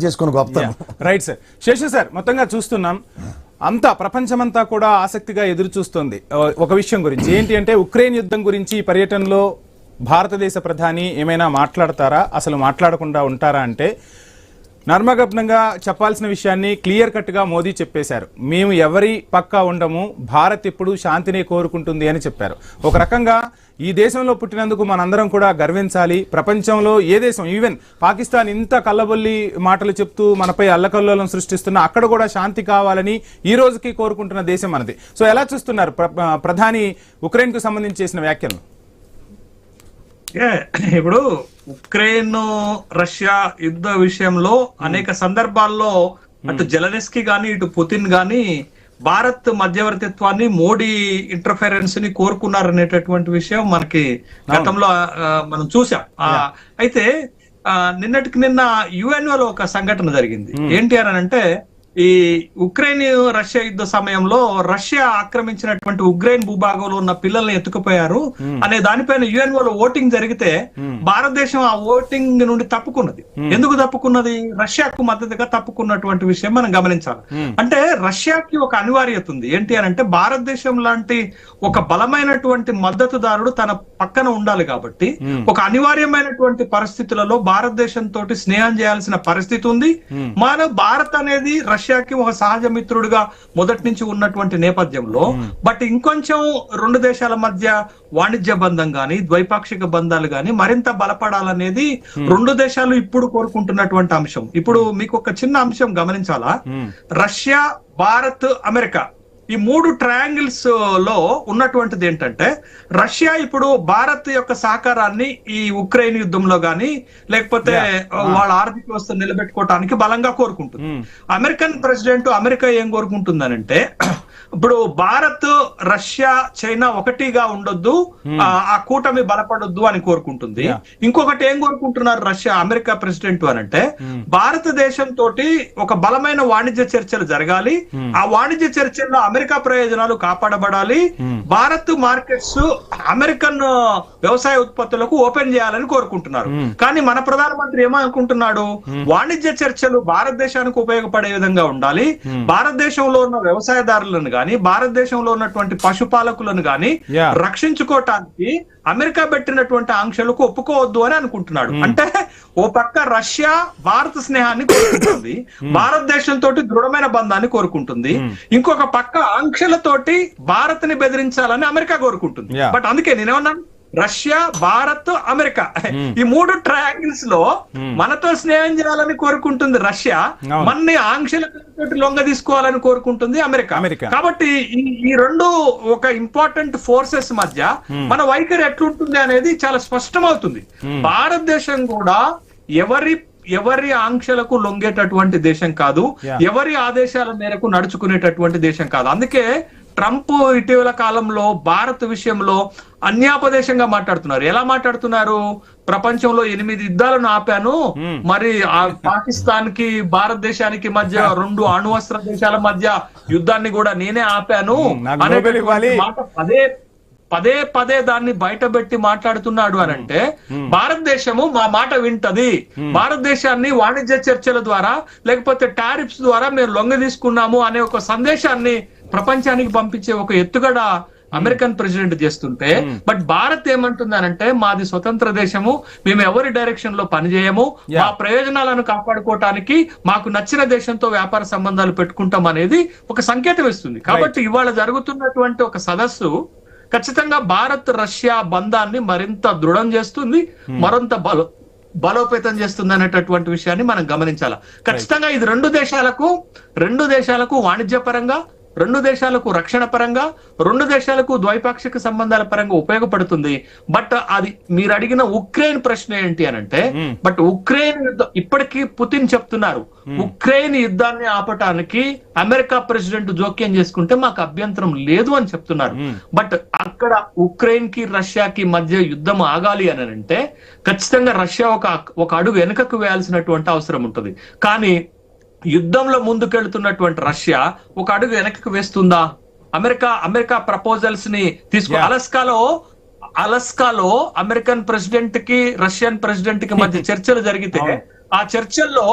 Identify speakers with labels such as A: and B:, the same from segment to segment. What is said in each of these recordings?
A: చేసుకుని గొప్పతనం.
B: Right sir. Seshu sir, మొత్తంగా చూస్తున్నాం అంతా ప్రపంచమంతా కూడా ఆసక్తిగా ఎదురు చూస్తుంది ఒక విషయం గురించి. ఏంటి అంటే ఉక్రెయిన్ యుద్ధం గురించి ఈ పర్యటనలో భారతదేశ ప్రధాని ఏమైనా మాట్లాడతారా, అసలు మాట్లాడకుండా ఉంటారా అంటే నర్మగర్భంగా చెప్పాల్సిన విషయాన్ని క్లియర్ కట్ గా మోదీ చెప్పేశారు. మేము ఎవరి పక్కా ఉండము, భారత్ ఇప్పుడు శాంతినే కోరుకుంటుంది అని చెప్పారు. ఒక రకంగా ఈ దేశంలో పుట్టినందుకు మనందరం కూడా గర్వించాలి. ప్రపంచంలో ఏ దేశం, ఈవెన్ పాకిస్తాన్ ఇంత కల్లబొల్లి మాటలు చెప్తూ మనపై అల్లకల్లోలం సృష్టిస్తున్నా అక్కడ కూడా శాంతి కావాలని ఈ రోజుకి కోరుకుంటున్న దేశం మనది. సో ఎలా చూస్తున్నారు ప్రధాని ఉక్రెయిన్ కు సంబంధించి చేసిన వ్యాఖ్యలను?
C: ఇప్పుడు ఉక్రెయిన్ రష్యా యుద్ధ విషయంలో అనేక సందర్భాల్లో అటు జెలెన్స్కీ గాని ఇటు పుతిన్ గాని భారత్ మధ్యవర్తిత్వాన్ని, మోడీ ఇంటర్ఫెరెన్స్ ని కోరుకున్నారనేటటువంటి విషయం మనకి గతంలో మనం చూసాం. అయితే నిన్నటికి నిన్న యుఎన్ఓ లో ఒక సంఘటన జరిగింది. ఏంటి అని అంటే, ఈ ఉక్రెయిన్ రష్యా యుద్ధ సమయంలో రష్యా ఆక్రమించినటువంటి ఉక్రెయిన్ భూభాగంలో ఉన్న పిల్లల్ని ఎత్తుకుపోయారు అనే దానిపైన యుఎన్ఓ లో ఓటింగ్ జరిగితే భారతదేశం ఆ ఓటింగ్ నుండి తప్పుకున్నది. ఎందుకు తప్పుకున్నది? రష్యాకు మద్దతుగా తప్పుకున్నటువంటి విషయం మనం గమనించాలి. అంటే రష్యాకి ఒక అనివార్యత ఉంది. ఏంటి అని అంటే, భారతదేశం లాంటి ఒక బలమైనటువంటి మద్దతుదారుడు తన పక్కన ఉండాలి కాబట్టి ఒక అనివార్యమైనటువంటి పరిస్థితులలో భారతదేశం తోటి స్నేహం చేయాల్సిన పరిస్థితి ఉంది. మన భారత్ అనేది రష్యాకి ఒక సహజ మిత్రుడిగా మొదటి నుంచి ఉన్నటువంటి నేపథ్యంలో, బట్ ఇంకొంచెం రెండు దేశాల మధ్య వాణిజ్య బంధం గాని ద్వైపాక్షిక బంధాలు గాని మరింత బలపడాలనేది రెండు దేశాలు ఇప్పుడు కోరుకుంటున్నటువంటి అంశం. ఇప్పుడు మీకు ఒక చిన్న అంశం గమనించాలా, రష్యా, భారత్, అమెరికా ఈ మూడు ట్రయాంగిల్స్ లో ఉన్నటువంటిది ఏంటంటే, రష్యా ఇప్పుడు భారత్ యొక్క సహకారాన్ని ఈ ఉక్రెయిన్ యుద్ధంలో గాని లేకపోతే వాళ్ళ ఆర్థిక వ్యవస్థ నిలబెట్టుకోవటానికి బలంగా కోరుకుంటుంది. అమెరికన్ ప్రెసిడెంట్ అమెరికా ఏం కోరుకుంటుందనంటే, ఇప్పుడు భారత్, రష్యా, చైనా ఒకటిగా ఉండొద్దు, ఆ కూటమి బలపడొద్దు అని కోరుకుంటుంది. ఇంకొకటి ఏం కోరుకుంటున్నారు రష్యా, అమెరికా ప్రెసిడెంట్ అని అంటే, భారతదేశం తోటి ఒక బలమైన వాణిజ్య చర్చలు జరగాలి, ఆ వాణిజ్య చర్చల్లో అమెరికా ప్రయోజనాలు కాపాడబడాలి, భారత్ మార్కెట్స్ అమెరికన్ వ్యవసాయ ఉత్పత్తులకు ఓపెన్ చేయాలని కోరుకుంటున్నారు. కానీ మన ప్రధానమంత్రి ఏమనుకుంటున్నాడు, వాణిజ్య చర్చలు భారతదేశానికి ఉపయోగపడే విధంగా ఉండాలి, భారతదేశంలో ఉన్న వ్యవసాయదారులను గాని భారతదేశంలో ఉన్నటువంటి పశుపాలకులను గాని రక్షించుకోవటానికి అమెరికా పెట్టినటువంటి ఆంక్షలకు ఒప్పుకోవద్దు అని అనుకుంటున్నాడు. అంటే ఓ పక్క రష్యా భారత స్నేహాన్ని కోరుకుంటుంది, భారతదేశంతో దృఢమైన బంధాన్ని కోరుకుంటుంది, ఇంకొక పక్క ఆంక్షలతోటి భారత్ ని బెదిరించాలని అమెరికా కోరుకుంటుంది. బట్ అందుకే నేనేమన్నాను, రష్యా, భారత్, అమెరికా ఈ మూడు ట్రయాంగిల్స్ లో మనతో స్నేహం చేయాలని కోరుకుంటుంది రష్యా, మనని ఆంక్షలతో లొంగ తీసుకోవాలని కోరుకుంటుంది అమెరికా. కాబట్టి ఈ రెండు ఒక ఇంపార్టెంట్ ఫోర్సెస్ మధ్య మన వైఖరి ఎట్లుంటుంది అనేది చాలా స్పష్టమవుతుంది. భారతదేశం కూడా ఎవరి ఆంక్షలకు లొంగేటటువంటి దేశం కాదు, ఎవరి ఆదేశాల మేరకు నడుచుకునేటటువంటి దేశం కాదు. అందుకే ట్రంప్ ఇటీవల కాలంలో భారత్ విషయంలో అన్యాపదేశంగా మాట్లాడుతున్నారు. ఎలా మాట్లాడుతున్నారు? ప్రపంచంలో 8 యుద్ధాలను ఆపాను, మరి పాకిస్తాన్ కి భారతదేశానికి మధ్య 2 అణువస్త్ర దేశాల మధ్య యుద్ధాన్ని కూడా నేనే ఆపాను అనే పదే పదే దాన్ని బయటపెట్టి మాట్లాడుతున్నాడు అని అంటే, భారతదేశము మా మాట వింటది, భారతదేశాన్ని వాణిజ్య చర్చల ద్వారా లేకపోతే టారిఫ్స్ ద్వారా మేము లొంగ తీసుకున్నాము అనే ఒక సందేశాన్ని ప్రపంచానికి పంపించే ఒక ఎత్తుగడ అమెరికన్ ప్రెసిడెంట్ చేస్తుంటే, బట్ భారత్ ఏమంటుందనంటే, మాది స్వతంత్ర దేశము, మేము ఎవరి డైరెక్షన్ లో పనిచేయము, మా ప్రయోజనాలను కాపాడుకోవటానికి మాకు నచ్చిన దేశంతో వ్యాపార సంబంధాలు పెట్టుకుంటాం అనేది ఒక సంకేతం ఇస్తుంది. కాబట్టి ఇవాళ జరుగుతున్నటువంటి ఒక సదస్సు ఖచ్చితంగా భారత్ రష్యా బంధాన్ని మరింత దృఢం చేస్తుంది, మరింత బలోపేతం చేస్తుంది అనేటటువంటి విషయాన్ని మనం గమనించాలి. ఖచ్చితంగా ఇది రెండు దేశాలకు వాణిజ్య పరంగా, రెండు దేశాలకు రక్షణ పరంగా, రెండు దేశాలకు ద్వైపాక్షిక సంబంధాల పరంగా ఉపయోగపడుతుంది. బట్ అది మీరు అడిగిన ఉక్రెయిన్ ప్రశ్న ఏంటి అని అంటే, బట్ ఉక్రెయిన్ యుద్ధం ఇప్పటికీ పుతిన్ చెప్తున్నారు, ఉక్రెయిన్ యుద్ధాన్ని ఆపటానికి అమెరికా ప్రెసిడెంట్ జోక్యం చేసుకుంటే మాకు అభ్యంతరం లేదు అని చెప్తున్నారు. బట్ అక్కడ ఉక్రెయిన్ కి రష్యాకి మధ్య యుద్ధం ఆగాలి అని అంటే ఖచ్చితంగా రష్యా ఒక అడుగు వెనుకకు వేయాల్సినటువంటి అవసరం ఉంటుంది. కానీ యుద్ధంలో ముందుకెళ్తున్నటువంటి రష్యా ఒక అడుగు వెనక్కి వేస్తుందా? అమెరికా ప్రపోజల్స్ ని అలస్కాలో అమెరికన్ ప్రెసిడెంట్ కి రష్యన్ ప్రెసిడెంట్ కి మధ్య చర్చలు జరిగితే ఆ చర్చల్లో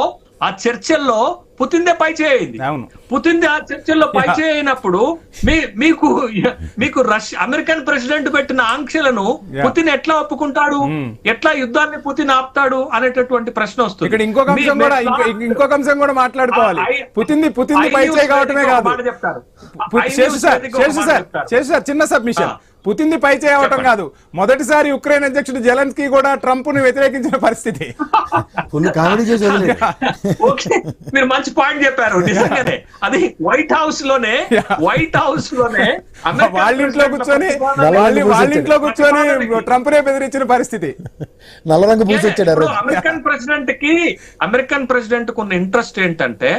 C: ఆ చర్చల్లో పుతిన్దే పై చేయింది.
B: అవును.
C: పుతిన్దే ఆ చర్చల్లో పై చేయనప్పుడు మీకు మీకు అమెరికన్ ప్రెసిడెంట్ పెట్టిన ఆంక్షలను పుతిన్ ఎట్లా ఒప్పుకుంటాడు, ఎట్లా యుద్ధాన్ని పుతిన్ ఆపుతాడు అనేటటువంటి ప్రశ్న వస్తుంది.
B: ఇక్కడ ఇంకొక అంశం కూడా మాట్లాడుకోవాలి. పుతిన్ పై చేయి కావటమే కాదు.
C: చెప్తారు
B: శేషు సార్ చిన్న సబ్మిషన్. పుతిన్ పై చేయవటం కాదు, మొదటిసారి ఉక్రెయిన్ అధ్యక్షుడు జెలెన్స్కీ కూడా ట్రంప్ ను వ్యతిరేకించిన పరిస్థితి.
C: మీరు మంచి పాయింట్ చెప్పారు. నిజంగానే అది వైట్ హౌస్ లోనే
B: వాళ్ళ ఇంట్లో కూర్చొని ట్రంప్ నే బెదిరించిన పరిస్థితి. అమెరికన్
C: ప్రెసిడెంట్ కు ఉన్న ఇంట్రెస్ట్ ఏంటంటే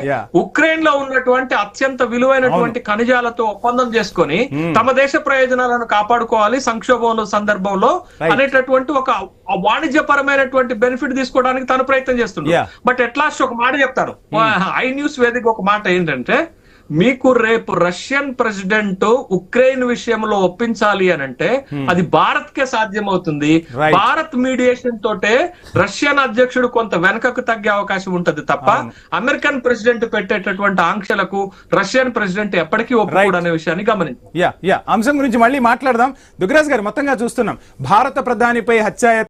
C: ఉక్రెయిన్ లో ఉన్నటువంటి అత్యంత విలువైనటువంటి ఖనిజాలతో ఒప్పందం చేసుకొని తమ దేశ ప్రయోజనాలను కాపాడుకోవాలి సంక్షోభంలో సందర్భంలో అనేటటువంటి ఒక వాణిజ్యపరమైనటువంటి బెనిఫిట్ తీసుకోవడానికి తను ప్రయత్నం చేస్తుంది. బట్ ఎట్లాస్ట్ ఒక మాట చెప్తారు, ఐ న్యూస్ వేదిక ఒక మాట ఏంటంటే, మీకు రేపు రష్యన్ ప్రెసిడెంట్ ఉక్రెయిన్ విషయంలో ఒప్పించాలి అని అంటే అది భారత్ కే సాధ్యమవుతుంది. భారత్ మీడియేషన్ తోటే రష్యన్ అధ్యక్షుడు కొంత వెనకకు తగ్గే అవకాశం ఉంటది తప్ప అమెరికన్ ప్రెసిడెంట్ పెట్టేటటువంటి ఆంక్షలకు రష్యన్ ప్రెసిడెంట్ ఎప్పటికీ ఒప్పుకోడు అనే విషయాన్ని గమనించారు.
B: అంశం గురించి మళ్ళీ మాట్లాడదాం. దుగ్గరాజు గారు, మొత్తంగా చూస్తున్నాం భారత ప్రధానిపై హత్యాయత్నం